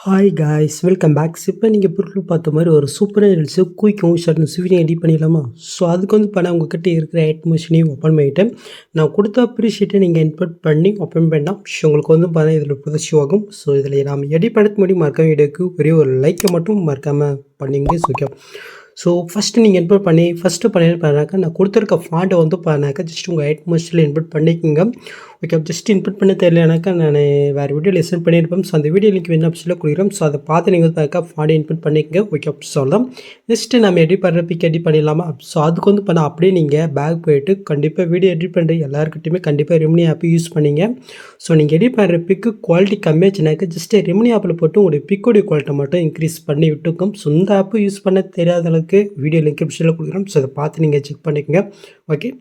Hi guys welcome back. இப்போ நீங்கள் பொருள் பார்த்த மாதிரி ஒரு சூப்பராக ரீல்ஸு குயிக்காகவும் ஷர்ட்னு ஸ்வீடியை எடிட் பண்ணிடலாமா? ஸோ அதுக்கு வந்து பண்ண உங்ககிட்ட இருக்கிற மிஷினையும் ஓப்பன் பண்ணிவிட்டேன். நான் கொடுத்த அப்ரிஷியேட்டை நீங்கள் இன்புட் பண்ணி ஓப்பன் பண்ணால் உங்களுக்கு வந்து பண்ண இதில் ப்ரொதர்ஷிவ் ஆகும். ஸோ இதில் நாம் எடிட் பண்ணுறதுக்கு முன்னாடி மறக்காம வீடியோக்கு ஒரே ஒரு லைக்கை மட்டும் மறக்காமல் பண்ணிங்க. ஓகே, ஸோ ஃபஸ்ட்டு நீங்கள் இன்புட் பண்ணி பண்ணாக்கா நான் கொடுத்துருக்க ஃபாண்ட்டை வந்து பண்ணாக்கா ஜஸ்ட் உங்கள் மிஷினில் இன்புட் பண்ணிக்கோங்க. ஓகே, ஜஸ்ட் இன்புட் பண்ண தெரியலனாக்கா நான் வேறு வீடியோ லெசன் பண்ணியிருப்பேன். ஸோ அந்த வீடியோ லிங்க் வேணும் ஆப்ஷனில் கொடுக்குறோம். ஸோ அதை பார்த்து நீங்கள் வந்து ஃபாண்ட் இன்புட் பண்ணிக்கோங்க. ஓகே, சொல்லலாம். நெக்ஸ்ட்டு நம்ம எடிட் பண்ணுற பிக் எடிட் பண்ணிடலாமா? ஸோ அதுக்கு வந்து பண்ண அப்படியே நீங்கள் பேக் போய்ட்டு கண்டிப்பாக வீடியோ எடிட் பண்ணுற எல்லாருக்கிட்டையுமே கண்டிப்பாக ரெமினி ஆப் யூஸ் பண்ணிங்க. ஸோ நீங்கள் எடிட் பண்ணுற பிக்கு குவாலிட்டி கம்மியாச்சுனாக்கா ஜஸ்ட்டு ரெமினி ஆப்பில் போட்டு உங்களுடைய பிக்கோடைய குவாலிட்டி மட்டும் இன்க்ரீஸ் பண்ணி விட்டுக்கும். ஸோ இந்த ஆப்பு யூஸ் பண்ண தெரியாத அளவுக்கு வீடியோ லிங்க் ஆப்ஷனில் கொடுக்குறோம். ஸோ அதை பார்த்து நீங்கள் செக் பண்ணிக்கோங்க. ஓகே,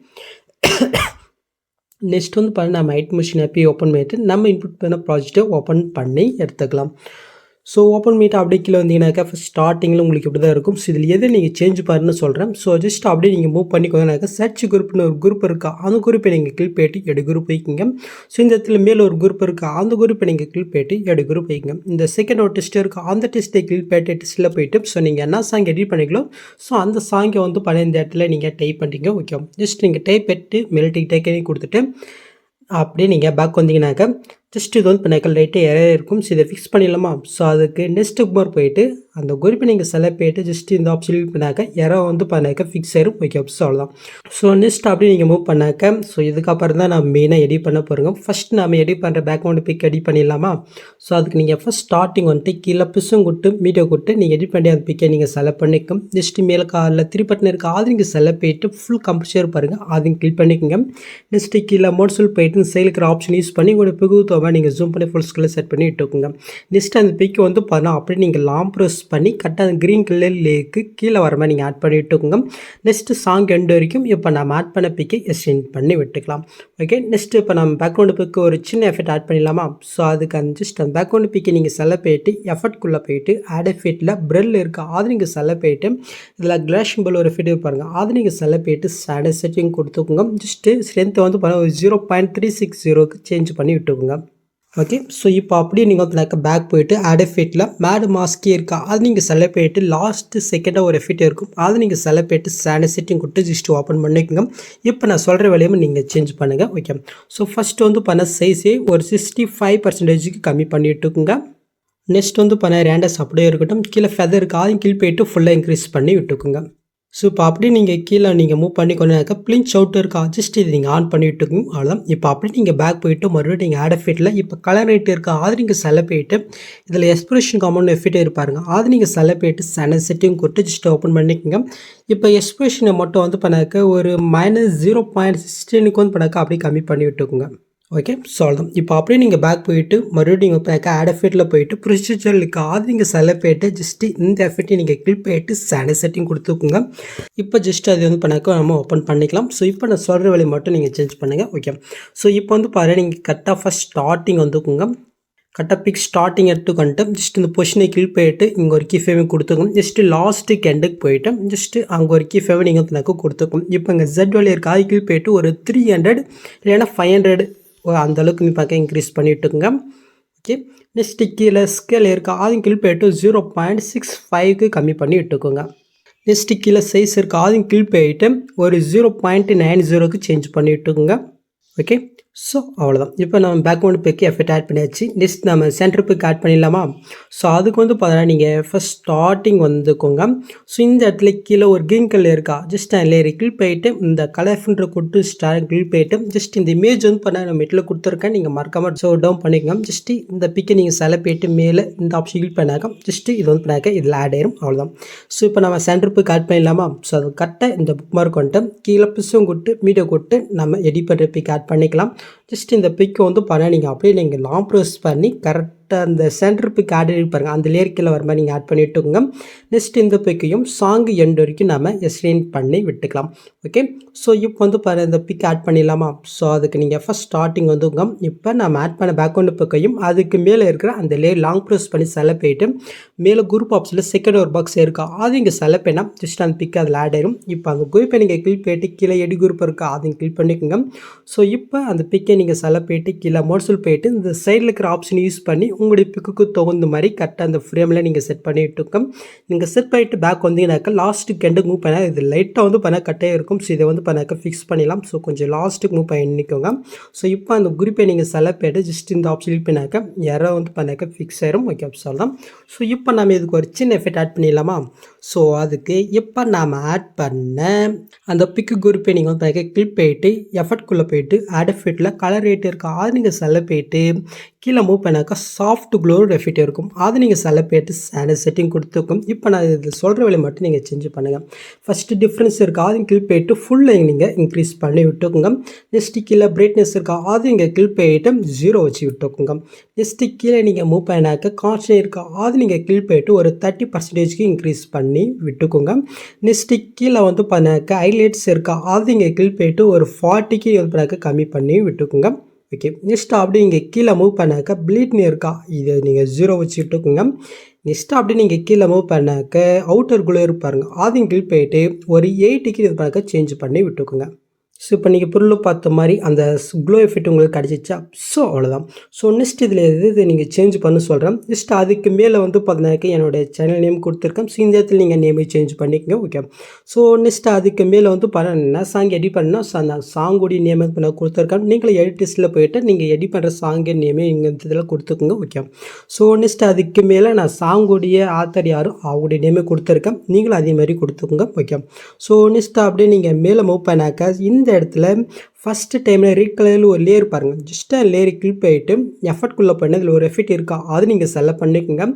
நெக்ஸ்ட் வந்து பாருங்கள், நம்ம மிஷின் ஆப்பை ஓப்பன் பண்ணிவிட்டு நம்ம இன்புட் பண்ண ப்ராஜெக்டை ஓப்பன் பண்ணி எடுத்துக்கலாம். ஸோ ஓப்பன் பண்ணிவிட்டு அப்படியே கீழே வந்தீங்கன்னாக்கா ஃபஸ்ட் ஸ்டார்டிங்கில் உங்களுக்கு இப்படி தான் இருக்கும். ஸோ இதில் எதை நீங்கள் சேஞ்ச் பாருன்னு சொல்கிறேன். ஸோ ஜஸ்ட் அப்படியே நீங்கள் மூவ் பண்ணிக்கோங்கனாக்கா சர்ச் குரூப்னு ஒரு குரூப் இருக்கா, அந்த குரூப்பை நீங்கள் கிளிக் பண்ணிட்டு எடு குரூப் வைக்கிங்க. ஸோ இந்த இடத்துல மேலே ஒரு குரூப் இருக்கா, அந்த குரூப்பை நீங்கள் கிளிக் பண்ணிட்டு எடு குரூப் வைக்கிங்க. இந்த செகண்ட் ஒரு டெஸ்ட் இருக்கா, அந்த டெஸ்ட்டை கிளிக் பண்ணிட்டு டெஸ்ட்டில் போயிட்டு ஸோ நீங்கள் என்ன சாங் எடிட் பண்ணிக்கலாம். ஸோ அந்த சாங்கை வந்து பழைய இந்த இடத்துல நீங்கள் டைப் பண்ணிங்க. ஓகே, ஜஸ்ட் நீங்கள் டைப் பண்ணிட்டு மேலே டேக்கனே கொடுத்துட்டு அப்படியே நீங்கள் பேக் வந்தீங்கன்னாக்கா ஜஸ்ட் இது வந்து பண்ணாக்கா லைட்டாக எரர் இருக்கும். ஸோ இதை ஃபிக்ஸ் பண்ணிடலாமா? ஸோ அதுக்கு நெக்ஸ்ட் மார் போயிட்டு அந்த குரூப்பை நீங்கள் செலக்ட் பண்ணிட்டு ஜஸ்ட் இந்த ஆப்ஷன் பண்ணாக்கா எரர் வந்து பண்ணாக்கா ஃபிக்ஸ் ஆயிரும். ஓகே, ஸோ அவ்வளோதான். ஸோ நெக்ஸ்ட் அப்படியே நீங்கள் மூவ் பண்ணாக்க ஸோ இதுக்கப்புறம் தான் நான் மெயினாக எடிட் பண்ண போகிறோங்க. ஃபஸ்ட் நம்ம எடிட் பண்ணுற பேக்ரவுண்ட் பிக் எடிட் பண்ணிடலாமா? ஸோ அதுக்கு நீங்கள் ஃபஸ்ட் ஸ்டார்டிங் வந்துட்டு கீழே பிசும் கொடுத்து மீடியோ கொடுத்து நீங்கள் எடிட் பண்ணி அந்த பிக்கை நீங்கள் செலக்ட் பண்ணிக்கும். ஜஸ்ட் மேலே காலில் திருப்பட்டின இருக்குது அது நீங்கள் செலக்ட் பண்ணிட்டு ஃபுல் கம்பல்சரி பாருங்கள், அதையும் கிளிக் பண்ணிக்கோங்க. நெக்ஸ்ட்டு கீழே மோட்ஸில் போயிட்டு சைலுக்கிற ஆப்ஷன் யூஸ் பண்ணி உங்களோட பிகுத்தோவை நீங்கள் ஜூம் பண்ணி ஃபுல் ஸ்கில் செட் பண்ணி இட்டுக்குங்க. நெக்ஸ்ட் அந்த பிக்கு வந்து பார்த்தா அப்படியே நீங்கள் லாங் ப்ரெஸ் பண்ணி கரெக்டாக அந்த க்ரீன் கலர்லேக்கு கீழே வர மாதிரி நீங்கள் ஆட் பண்ணி விட்டுக்குங்க. நெக்ஸ்ட்டு சாங் எண்டு வரைக்கும் இப்போ நம்ம ஆட் பண்ண பிக்கை எக்ஸ்டெண்ட் பண்ணி விட்டுக்கலாம். ஓகே, நெக்ஸ்ட்டு இப்போ நம்ம பேக்ரவுண்டு பிக்கு ஒரு சின்ன எஃபெக்ட் ஆட் பண்ணிடலாமா? ஸோ அதுக்கு அந்த ஜஸ்ட் அந்த பேக்ரவுண்டு பிக்கை நீங்கள் செலக்ட் பண்ணிட்டு எஃபெக்ட்குள்ளே போயிட்டு ஆட் எஃபெக்ட்டில் ப்ரெல் இருக்குது அது நீங்கள் செலக்ட் பண்ணிட்டு இதில் கிளாஷிங் போல் ஒரு எஃபெக்ட் பாருங்கள் அது நீங்கள் செலக்ட் பண்ணிட்டு ஸ்டாண்டர்ட் செட்டிங் கொடுத்துக்கோங்க. ஜஸ்ட்டு ஸ்ட்ரென்த்தை வந்து பாருங்கள் 0.360க்கு சேஞ்ச் பண்ணி விட்டுக்குங்க. ஓகே, ஸோ இப்போ அப்படியே நீங்கள் வந்து பேக் போயிட்டு ஆட் எஃபெக்ட்டில் மேடு மாஸ்கே இருக்கா அது நீங்கள் செலக்ட் பண்ணிட்டு லாஸ்ட்டு செகண்டாக ஒரு எஃபெக்ட் இருக்கும் அது நீங்கள் செலக்ட் பண்ணிட்டு ஸ்டாண்டர்ட் செட்டிங் கொடுத்து ஜஸ்ட் ஓப்பன் பண்ணிக்கோங்க. இப்போ நான் சொல்கிற வேலையும் நீங்கள் சேஞ்ச் பண்ணுங்கள். ஓகே, ஸோ ஃபஸ்ட்டு வந்து பண்ண சைஸே ஒரு 65% கம்மி பண்ணிவிட்டுக்குங்க. நெக்ஸ்ட் வந்து பண்ண ரேண்டஸ் அப்படியே இருக்கட்டும். கீழே ஃபெதர் இருக்குது அதையும் கீழ் போயிட்டு ஃபுல்லாக இன்க்ரீஸ் பண்ணி விட்டுக்குங்க. ஸோ இப்போ அப்படியே நீங்கள் கீழே நீங்கள் மூவ் பண்ணி கொண்டாக்க பிளிஞ்ச் அவுட் இருக்கா ஜஸ்ட் இது நீங்கள் ஆன் பண்ணி விட்டுக்கோங்க. அவ்வளோதான். இப்போ அப்படியே நீங்கள் பேக் போயிட்டு மறுபடியும் நீங்கள் ஆட் எஃபெக்ட்டில் இப்போ கலர் ரைட் இருக்கா அது நீங்கள் செலக்ட் பண்ணிட்டு இதில் எக்ஸ்பிரஷன் காமௌண்ட் எஃபெக்ட் இருப்பாருங்க அது நீங்கள் செலக்ட் பண்ணிட்டு ஸ்டாண்டர்ட் செட்டிங் கொடுத்து ஜஸ்ட் ஓப்பன் பண்ணிக்கோங்க. இப்போ எக்ஸ்பிரஷனை மட்டும் வந்து பண்ணாக்க ஒரு -0.16க்கு வந்து பண்ணாக்க அப்படியே கம்மி பண்ணி விட்டுக்கோங்க. ஓகே, ஸோ அவ்வளோதான். இப்போ அப்படியே நீங்கள் பேக் போயிட்டு மறுபடியும் நீங்கள் ஆட் எஃபெக்ட்டில் போயிட்டு ப்ரொசீஜருக்கு அது நீங்கள் செலக்ட் பண்ணிட்டு ஜஸ்ட்டு இந்த எஃபெக்ட்டை நீங்கள் கிளிக் பண்ணிட்டு ஸ்டாண்டர்ட் செட்டிங் கொடுத்துக்கோங்க. இப்போ ஜஸ்ட் அது வந்து பண்ணாக்க நம்ம ஓப்பன் பண்ணிக்கலாம். ஸோ இப்போ நான் சொல்கிற வேலையை மட்டும் நீங்கள் சேஞ்ச் பண்ணுங்கள். ஓகே, ஸோ இப்போ வந்து பாருங்கள் நீங்கள் கரெக்டாக ஃபஸ்ட் ஸ்டார்டிங் வந்துக்குங்க. கரெக்டாக பிக் ஸ்டார்டிங் எடுத்துக்கிட்டு ஜஸ்ட் இந்த பொசிஷனை கிளிக் பண்ணிட்டு இங்கே ஒரு கீ ஃபேவை கொடுத்துக்கோங்க. ஜஸ்ட்டு லாஸ்ட்டுக்கு எண்டுக்கு போயிட்டு ஜஸ்ட்டு அங்கே ஒரு கீ ஃபேவை நீங்கள் வந்து கொடுத்துக்கோங்க. இப்போ இங்கே Z வழி இருக்குது அது கிளிக் பண்ணிட்டு ஒரு 300 இல்லைன்னா 500 அந்த அளவுக்கு நீ பார்க்க இன்க்ரீஸ் பண்ணிவிட்டுங்க. ஓகே, நெக்ஸ்ட்டு கீழே ஸ்கேல் இருக்கா அதையும் கிளிக் பண்ணிட்டு 0.65க்கு கம்மி பண்ணி விட்டுக்கோங்க. நெக்ஸ்ட்டு கீழே சைஸ் இருக்கா அதையும் கிளிக் பண்ணிட்டு ஒரு 0.90க்கு சேஞ்ச் பண்ணி விட்டுக்கோங்க. ஓகே, ஸோ அவ்வளோதான். இப்போ நம்ம பேக்ரவுண்ட் பிக்கு எஃபெக்ட் ஆட் பண்ணியாச்சு. நெக்ஸ்ட் நம்ம சென்டர் பிக் ஆட் பண்ணிடலாமா? ஸோ அதுக்கு வந்து பார்த்தீங்கன்னா நீங்கள் ஃபஸ்ட் ஸ்டார்டிங் வந்துக்கோங்க. ஸோ இந்த இடத்துல கீழே ஒரு க்ரீன் கலர் இருக்கா ஜஸ்ட் அதில் கிளிக் பண்ணிட்டு இந்த கலர்ஃபுன்ற கொடுத்து கிளிக் பண்ணிட்டு ஜஸ்ட் இந்த இமேஜ் வந்து பண்ண நம்ம இதில் கொடுத்துருக்கேன் நீங்கள் மறக்காமல் ஷோ டவுன் பண்ணிக்கோங்க. ஜஸ்ட்டு இந்த பிக்கை நீங்கள் செலக்ட் பண்ணிட்டு மேலே இந்த ஆப்ஷன் கிளிக் பண்ணாக்க ஜஸ்ட்டு இது வந்து பண்ணாக்க இதில் ஆட் ஆயிரும். அவ்வளோதான். ஸோ இப்போ நம்ம சென்டர் பிக் ஆட் பண்ணிடலாமா? ஸோ அது கரெக்டாக இந்த புக் மார்க் வந்துட்டு கீழே பிசும் கொடுத்து மீடியோ கொடுத்து நம்ம எடிட் பண்ணுற பிக் ஆட் பண்ணிக்கலாம். ஜஸ்ட் இந்த பிக்கை வந்து பண்ண நீங்கள் அப்படியே நீங்கள் லாங் ப்ரெஸ் பண்ணி கரெக்டாக அந்த சென்டர் பிக் ஆட் பாருங்கள் அந்த லேயர்க்கில் வர மாதிரி நீங்கள் ஆட் பண்ணி விட்டுக்கோங்க. நெக்ஸ்ட் இந்த பிக்கையும் சாங் எண்டு வரைக்கும் நம்ம எக்ஸ்டெண்ட் பண்ணி விட்டுக்கலாம். ஓகே, ஸோ இப்போ வந்து பாருங்கள் இந்த பிக் ஆட் பண்ணிடலாமா? ஸோ அதுக்கு நீங்கள் ஃபஸ்ட் ஸ்டார்டிங் வந்துங்க. இப்போ நம்ம ஆட் பண்ண பேக்ரவுண்டு பிக்கையும் அதுக்கு மேலே இருக்கிற அந்த லேயர் லாங் ப்ரெஸ் பண்ணி செலக்ட் பண்ணிட்டு மேலே குரூப் ஆப்ஷனில் செகண்ட் ஒரு பாக்ஸ் இருக்கா அது இங்கே செலக்ட் பண்ணால் ஜஸ்ட் அந்த பிக் அதில் ஆட் ஆயிரும். இப்போ அந்த குரூப்பை நீங்கள் கிளிக் பண்ணிட்டு கீழே எடி குரூப் இருக்கா அதையும் கிளிக் பண்ணிக்கோங்க. ஸோ இப்போ அந்த பிக்கை நீங்கள் செலக்ட் போயிட்டு கீழே மோட்ஸில் போயிட்டு இந்த சைடில் இருக்கிற ஆப்ஷன் யூஸ் பண்ணி உங்களுடைய பிக்குக்கு தகுந்த மாதிரி கரெக்டாக அந்த ஃப்ரேமில் நீங்கள் செட் பண்ணிவிட்டுருக்கோம். நீங்கள் செட் பண்ணிவிட்டு பேக் வந்தீங்கன்னாக்கா லாஸ்ட்டுக்கு எண்டுக்கு மூவ் பண்ணால் இது லைட்டாக வந்து பண்ணால் கட்டே இருக்கும். ஸோ இதை வந்து பண்ணாக்க ஃபிக்ஸ் பண்ணிடலாம். ஸோ கொஞ்சம் லாஸ்ட்டுக்கு மூவ் பண்ணிக்கோங்க. ஸோ இப்போ அந்த குரூப்பை நீங்கள் செலக்ட் பண்ணிட்டு ஜஸ்ட் இந்த ஆப்ஷன் யூஸ் பண்ணாக்க யாரோ வந்து பண்ணாக்க ஃபிக்ஸ் ஆயிரும். ஓகே சொல்லலாம். ஸோ இப்போ நம்ம இதுக்கு ஒரு சின்ன எஃபெக்ட் ஆட் பண்ணிடலாமா? ஸோ அதுக்கு இப்போ நாம் ஆட் பண்ண அந்த பிக்கு குரூப்பை நீங்கள் வந்து பண்ணாக்க கிளிக் போயிட்டு எஃபர்ட்குள்ளே போயிட்டு ஆட் எஃபெக்ட்டில் கலர் ரேட் இருக்கா அது நீங்கள் செலக்ட் போயிட்டு கீழே மூவ் பண்ணாக்கா சாஃப்ட் க்ளோ எஃபெக்ட் இருக்கும். அது நீங்கள் செலக்ட் போயிட்டு ஸ்டாண்டர்ட் செட்டிங் கொடுத்துருக்கும். இப்போ நான் இது சொல்கிற வேலையை மட்டும் நீங்கள் சேஞ்ச் பண்ணுங்கள். ஃபஸ்ட்டு டிஃப்ரென்ஸ் இருக்கா அதையும் கிளிக் போயிட்டு ஃபுல்லாக நீங்கள் இன்க்ரீஸ் பண்ணி விட்டுக்குங்க. நெக்ஸ்ட்டு கீழே பிரைட்னஸ் இருக்கா அது நீங்கள் கிளிக் போயிட்டு 0 வச்சு விட்டுக்குங்க. நெக்ஸ்ட்டு கீழே நீங்கள் மூவ் பண்ணாக்க கான்ஸ்டன்ட் இருக்கா அது நீங்கள் கிளிக் போயிட்டு ஒரு 30% இன்க்ரீஸ் பண்ணி விட்டுக்கோங்க. நெக்ஸ்ட்டு கீழே வந்து பண்ணாக்க ஹைலைட்ஸ் இருக்கா அது நீங்கள் கிளிக் போயிட்டு ஒரு 40க்கு பண்ணாக்க கம்மி பண்ணி விட்டுக்கோங்க. ஓகே நெக்ஸ்ட் அப்படி நீங்கள் கீழே மூவ் பண்ணாக்க ப்ளீட்னு இருக்கா இதை நீங்கள் 0 வச்சு விட்டுக்கோங்க. நெக்ஸ்ட்டு அப்படி நீங்கள் கீழே மூவ் பண்ணாக்க அவுட்டர் குளோ இருப்பாருங்க அதையும் கிளிக் போயிட்டு ஒரு 80க்கு இது பண்ணாக்க சேஞ்ச் பண்ணி விட்டுக்கோங்க. ஸோ இப்போ நீங்கள் பொருள் பார்த்த மாதிரி அந்த க்ளோ எஃபெக்ட் உங்களுக்கு கிடச்சிச்சா? ஸோ அவ்வளோதான். ஸோ நெக்ஸ்ட் இதில் எது நீங்கள் சேஞ்ச் பண்ண சொல்கிறேன். ஜஸ்ட் அதுக்கு மேலே வந்து பார்த்தீங்கன்னாக்க என்னுடைய சேனல் நேம் கொடுத்துருக்கேன். ஸோ இந்த இடத்துல நீங்கள் நேமை சேஞ்ச் பண்ணிக்கோங்க. ஓகே ஸோ நெக்ஸ்ட் அதுக்கு மேலே வந்து பார்த்தீங்கன்னா சாங் எடிட் பண்ணால் அந்த சாங்குடைய நேம் வந்து நான் கொடுத்துருக்கேன். நீங்களும் எடிட்டிஸில் போய்ட்டு நீங்கள் எடிட் பண்ணுற சாங்கு நேமே இங்கே இதில் கொடுத்துக்கோங்க. ஓகே ஸோ நெக்ஸ்ட் அதுக்கு மேலே நான் சாங்குடைய ஆத்தர் யாரோ அவங்களுடைய நேமே கொடுத்துருக்கேன். நீங்களும் அதே மாதிரி கொடுத்துக்கோங்க. ஓகே ஸோ நெக்ஸ்ட் அப்படியே நீங்கள் மேலே மூவ் பண்ணாக்க இந்த இடத்துல ஃபஸ்ட்டு டைமில் ரெட் கலரில் ஒரு லேயர் பாருங்கள். ஜஸ்ட் லேயர் கிளிக் போயிட்டு எஃபர்ட்குள்ளே பண்ணி அதில் ஒரு எஃபெக்ட் இருக்கா அது நீங்கள் செலக்ட் பண்ணிக்கோங்க.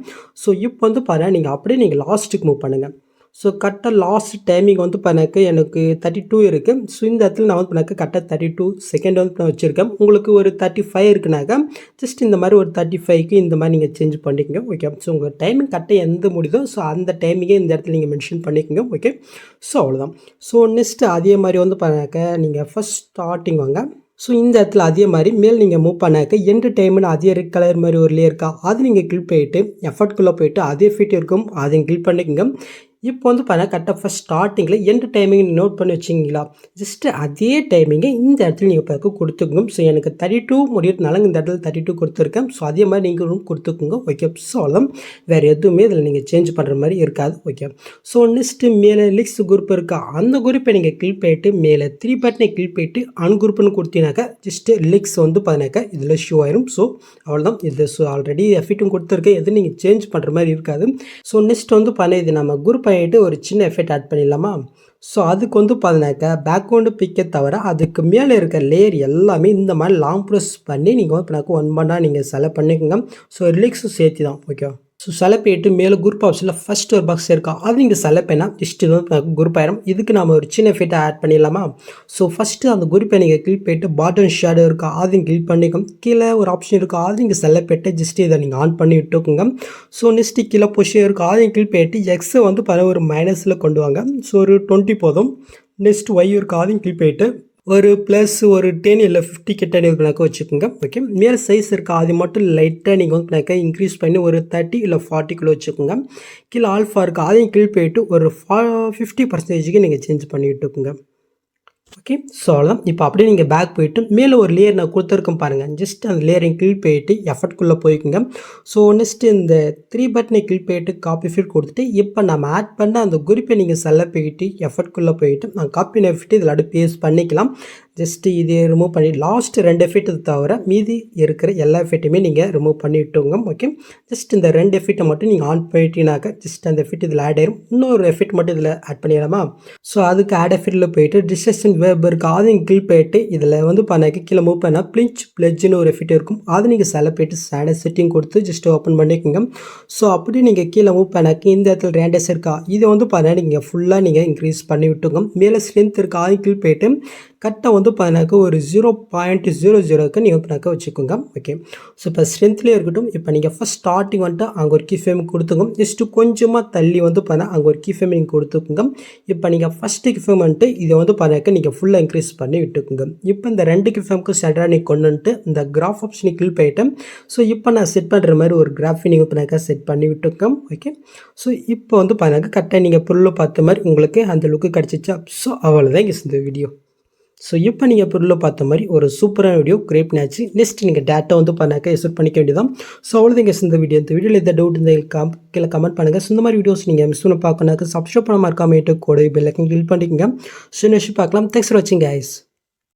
ஸோ இப்போ வந்து பாருங்கள் நீங்கள் அப்படியே நீங்கள் லாஸ்ட்டுக்கு மூவ் பண்ணுங்கள். ஸோ கரெக்டாக லாஸ்ட் டைமிங் வந்து பண்ணாக்க எனக்கு 32 இருக்குது. ஸோ இந்த இடத்துல நான் வந்து பண்ணாக்க கரெக்டாக 32 செகண்ட் வந்து நான் வச்சுருக்கேன். உங்களுக்கு ஒரு 35 இருக்குனாக்கா ஜஸ்ட் இந்த மாதிரி ஒரு 35க்கு இந்த மாதிரி நீங்கள் சேஞ்ச் பண்ணிக்கோங்க. ஓகே ஸோ உங்கள் டைமிங் கரெக்டாக எந்த முடியுதோ ஸோ அந்த டைமிங்கே இந்த இடத்துல நீங்கள் மென்ஷன் பண்ணிக்கோங்க. ஓகே ஸோ அவ்வளோதான். ஸோ நெக்ஸ்ட்டு அதே மாதிரி வந்து பண்ணாக்க நீங்கள் ஃபஸ்ட் ஸ்டார்டிங் வாங்க. ஸோ இந்த இடத்துல அதே மாதிரி மேல் நீங்கள் மூவ் பண்ணாக்க என்டர்டைன்மெண்ட் அதே ரெட் கலர் மாதிரி ஒரு லேயர் இருக்கா அது நீங்கள் கிளிக் போயிட்டு எஃபர்ட்குள்ளே போயிட்டு அதே ஃபிட் இருக்கும் அதையும் கிளிக் பண்ணிக்கோங்க. இப்போ வந்து பார்த்தீங்கன்னா கரெக்டாக ஃபஸ்ட் ஸ்டார்டிங்கில் எந்த டைமிங் நோட் பண்ணி வச்சிங்களா ஜஸ்ட்டு அதே டைமிங்கை இந்த இடத்துல நீங்கள் பார்க்க கொடுத்துக்கணும். ஸோ எனக்கு 32 முடியறதுனால இந்த இடத்துல 32 கொடுத்துருக்கேன். ஸோ அதே மாதிரி நீங்களும் கொடுத்துக்குங்க. ஓகே ஸோ அவ்வளோ வேறு எதுவுமே இதில் நீங்கள் சேஞ்ச் பண்ணுற மாதிரி இருக்காது. ஓகே ஸோ நெக்ஸ்ட்டு மேலே லிக்ஸ் குரூப் இருக்கா அந்த குரூப்பை நீங்கள் கிளிக் போயிட்டு மேலே 3 பட்டனை கிளிக் போயிட்டு அன்குரூப்னு கொடுத்தீங்கன்னாக்கா ஜஸ்ட்டு லிக்ஸ் வந்து பார்த்தீங்கன்னாக்கா இதில் ஷோ ஆயிரும். ஸோ அவ்வளோதான். இது ஸோ ஆல்ரெடி எஃபெக்ட்டும் கொடுத்துருக்கேன் எதுவும் நீங்கள் சேஞ்ச் பண்ணுற மாதிரி இருக்காது. ஸோ நெக்ஸ்ட் வந்து பண்ண இது நம்ம குரூப் பண்ணிட்டு ஒரு சின்ன எஃபெக்ட் ஆட் பண்ணிடலாமா? ஸோ அதுக்கு வந்து பார்த்தீங்கன்னாக்கா பேக்ரவுண்டு பிக்கை தவிர அதுக்கு மேலே இருக்க லேயர் எல்லாமே இந்த மாதிரி லாங் ப்ரெஸ் பண்ணி நீங்கள் வந்து ஒன் பண்ணால் நீங்கள் செலக்ட் பண்ணிக்கோங்க. ஸோ ரிலீக்ஸும் சேர்த்து தான். ஓகே ஸோ செலக்ட் பண்ணிட்டு மேலே குரூப் ஆப்ஷனில் ஃபஸ்ட் ஒரு பாக்ஸ் இருக்கா அது நீங்கள் செலக்ட் பண்ணால் ஜஸ்ட் வந்து குரூப் ஆயிரும். இதுக்கு நம்ம ஒரு சின்ன எஃபெக்ட் ஆட் பண்ணிடலாமா? ஸோ ஃபஸ்ட்டு அந்த குரூப்பை நீங்கள் கிளிக் பண்ணிட்டு பாட்டம் ஷேடோ இருக்கா அதையும் கிளிக் பண்ணிக்கோங்க. கீழே ஒரு ஆப்ஷன் இருக்கா அது நீங்கள் செலக்ட் பண்ணிட்டு ஜஸ்ட் இதை நீங்கள் ஆன் பண்ணி விட்டுக்கோங்க. ஸோ நெக்ஸ்ட்டு கீழே பொசிஷன் இருக்கா அதையும் கிளிக் பண்ணிட்டு எக்ஸை வந்து பல ஒரு மைனஸில் கொண்டு வாங்க. ஸோ ஒரு 20 போதும். நெக்ஸ்ட் ஒய் இருக்கா அதையும் கிளிக் பண்ணிட்டு ஒரு ப்ளஸ் ஒரு 10 இல்லை 50 கிட்ட நீங்கள் வச்சுக்கோங்க. ஓகே மேலே சைஸ் இருக்கா அது மட்டும் லைட்டாக நீங்கள் வந்து இன்க்ரீஸ் பண்ணி ஒரு 30 இல்லை 40 வச்சுக்கோங்க. கீழே ஆல்ஃபா இருக்கா அதையும் கிளிக் போயிட்டு ஒரு 50% நீங்கள் சேஞ்ச் பண்ணி விட்டுக்கோங்க. ஓகே ஸோ அவ்வளோதான். இப்போ அப்படியே நீங்கள் பேக் போயிட்டு மேலே ஒரு லேயர் நான் கொடுத்துருக்கேன் பாருங்கள். ஜஸ்ட் அந்த லேயரை கிளிக் போயிட்டு எஃபர்ட்குள்ளே போய்க்குங்க. ஸோ நெக்ஸ்ட்டு இந்த 3 பட்டனை கிளிக் போயிட்டு காப்பி ஃபிட் கொடுத்துட்டு இப்போ நம்ம ஆட் பண்ண அந்த குரூப்பை நீங்கள் செலக்ட் போயிட்டு எஃபர்ட்குள்ளே போயிட்டு நான் காப்பி எஃபெக்ட் இதில் அப்படியே பேஸ்ட் பண்ணிக்கலாம். ஜஸ்ட்டு இதை ரிமூவ் பண்ணி லாஸ்ட் 2 எஃபெக்ட் தவிர மீதி இருக்கிற எல்லா எஃபெக்ட்டுமே நீங்கள் ரிமூவ் பண்ணி விட்டுங்க. ஓகே ஜஸ்ட் இந்த 2 எஃபெக்ட்டை மட்டும் நீங்கள் ஆன் பண்ணிட்டீங்கனாக்கா ஜஸ்ட் அந்த எஃபெக்ட் இதில் ஆட் ஆயிரும். இன்னொரு எஃபெக்ட் மட்டும் இதில் ஆட் பண்ணிடலாமா? ஸோ அதுக்கு ஆட் எஃபெக்ட்டில் போயிட்டு டிஸ்ட்ரக்ஷன் வெப் இருக்குது அதையும் கிளிக் போயிட்டு இதில் வந்து பண்ணாக்க கீழே மூவ் பண்ணால் பிளட்ஜ்னு ஒரு எஃபெக்ட் இருக்கும் அது நீங்கள் செலக்ட் போயிட்டு ஸ்டாண்டர்ட் செட்டிங் கொடுத்து ஜஸ்ட் ஓப்பன் பண்ணிக்கோங்க. ஸோ அப்படி நீங்கள் கீழே மூவ் பண்ணாக்க இந்த இடத்துல ரேண்டஸ் இருக்கா இதை வந்து பார்த்தா நீங்கள் ஃபுல்லாக நீங்கள் இன்க்ரீஸ் பண்ணி விட்டுங்க. மேலே ஸ்ட்ரென்த் இருக்கா அதையும் கிளிக் போயிட்டு கரெக்டாக வந்து பார்த்தீங்கன்னாக்கா ஒரு 0.00க்கு நீங்கள் வந்து வச்சுக்கோங்க. ஓகே ஸோ இப்போ ஸ்ட்ரென்த்லேயே இருக்கட்டும். இப்போ நீங்கள் ஃபஸ்ட் ஸ்டார்டிங் வந்துட்டு அங்கே ஒரு கீ ஃப்ரேம் கொடுத்துங்க. ஜஸ்ட்டு கொஞ்சமாக தள்ளி வந்து பார்த்தா அங்கே ஒரு கீ ஃப்ரேம் நீங்கள் கொடுத்துக்கோங்க. இப்போ நீங்கள் ஃபஸ்ட்டு கீ ஃப்ரேம் வந்துட்டு இதை வந்து பார்த்தீங்கன்னாக்கா நீங்கள் ஃபுல்லாக இன்க்ரீஸ் பண்ணி விட்டுக்குங்க. இப்போ இந்த 2 கீ ஃப்ரேமுக்கு சென்டராக நீங்கள் கொண்டு வந்துட்டு இந்த கிராஃப் ஆப்ஷனை கிளிக் பண்ணிட்டு ஸோ இப்போ நான் செட் பண்ணுற மாதிரி ஒரு கிராஃபை நீங்கள் பார்த்தீங்கன்னாக்கா செட் பண்ணி விட்டுக்கோங்க. ஓகே ஸோ இப்போ வந்து பார்த்தீங்கன்னாக்கா கரெக்டாக நீங்கள் பொருள் பார்த்த மாதிரி உங்களுக்கு அந்த லுக்கு கிடச்சிச்சா? ஸோ அவ்வளோதான் இந்த வீடியோ. ஸோ இப்போ நீங்கள் பொருளை பார்த்த மாதிரி ஒரு சூப்பரான வீடியோ கிரியேட் பண்ணியாச்சு. நெக்ஸ்ட் நீங்கள் டேட்டா வந்து பண்ணாக்க எக்ஸ்போர்ட் பண்ணிக்க வேண்டியதான். ஸோ அவ்வளோதான் இந்த வீடியோவில் எந்த டவுட் இந்த கீழே கமெண்ட் பண்ணுங்கள். ஸோ இந்த மாதிரி வீடியோஸ் நீங்கள் மிஸ் பண்ண பார்க்கணுனாக்க சப்ஸ்கிரைப் பண்ண மறக்காம கூட பெல் ஐக்கன் கிளிக் பண்ணிக்கங்க. ஸோ நெக்ஸ்ட் பார்க்கலாம். தேங்க்ஸ் ஃபார் வாட்சிங் கைஸ்.